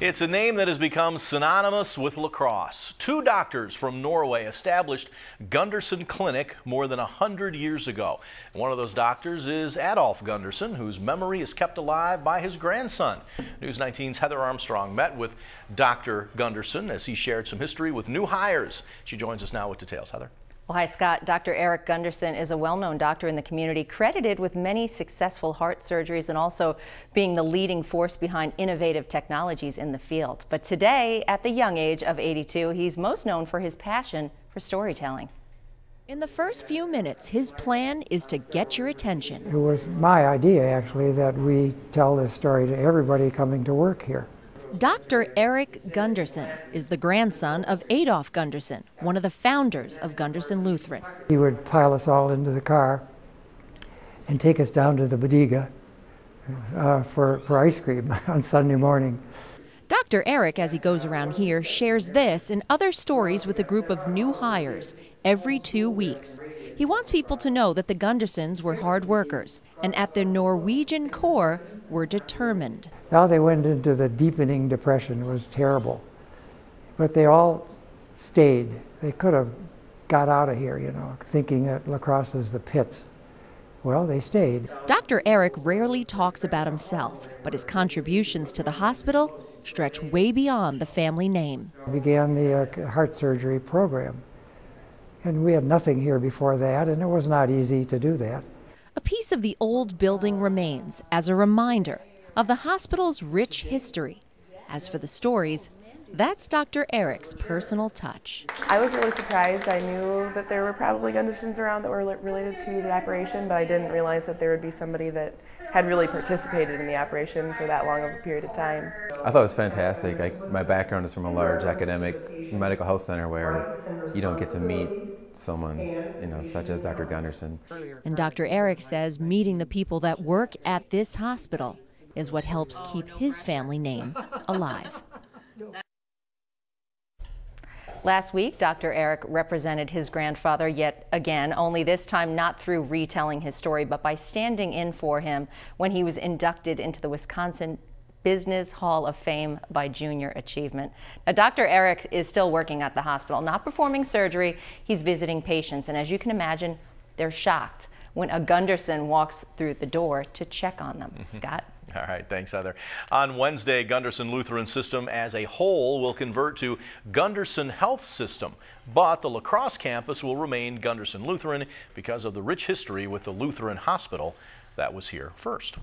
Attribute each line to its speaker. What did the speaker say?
Speaker 1: It's a name that has become synonymous with lacrosse. Two doctors from Norway established Gundersen Clinic more than 100 years ago. And one of those doctors is Adolf Gundersen, whose memory is kept alive by his grandson. News 19's Heather Armstrong met with Dr. Gundersen as he shared some history with new hires. She joins us now with details. Heather.
Speaker 2: Well, hi, Scott. Dr. Erik Gundersen is a well-known doctor in the community, credited with many successful heart surgeries and also being the leading force behind innovative technologies in the field. But today, at the young age of 82, he's most known for his passion for storytelling.
Speaker 3: In the first few minutes, his plan is to get your attention.
Speaker 4: It was my idea, actually, that we tell this story to everybody coming to work here.
Speaker 3: Dr. Erik Gundersen is the grandson of Adolf Gundersen, one of the founders of Gundersen Lutheran.
Speaker 4: He would pile us all into the car and take us down to the bodega for ice cream on Sunday morning.
Speaker 3: Dr. Erik, as he goes around here, shares this and other stories with a group of new hires every 2 weeks. He wants people to know that the Gundersens were hard workers and at their Norwegian core were determined.
Speaker 4: Now they went into the deepening depression. It was terrible. But they all stayed. They could have got out of here, thinking that lacrosse is the pits. Well, they stayed.
Speaker 3: Dr. Erik rarely talks about himself, but his contributions to the hospital stretch way beyond the family name.
Speaker 4: I began the heart surgery program, and we had nothing here before that, and it was not easy to do that.
Speaker 3: A piece of the old building remains as a reminder of the hospital's rich history. As for the stories, that's Dr. Erik's personal touch.
Speaker 5: I was really surprised. I knew that there were probably Gundersens around that were related to the operation, but I didn't realize that there would be somebody that had really participated in the operation for that long of a period of time.
Speaker 6: I thought it was fantastic. My background is from a large academic medical health center where you don't get to meet someone, such as Dr. Gundersen.
Speaker 3: And Dr. Erik says meeting the people that work at this hospital is what helps keep his family name alive.
Speaker 2: Last week, Dr. Erik represented his grandfather yet again, only this time not through retelling his story, but by standing in for him when he was inducted into the Wisconsin Business Hall of Fame by Junior Achievement. Now, Dr. Erik is still working at the hospital, not performing surgery. He's visiting patients, and as you can imagine, they're shocked when a Gundersen walks through the door to check on them. Scott?
Speaker 1: All right, thanks, Heather. On Wednesday, Gundersen Lutheran System as a whole will convert to Gundersen Health System, but the lacrosse campus will remain Gundersen Lutheran because of the rich history with the Lutheran Hospital that was here first.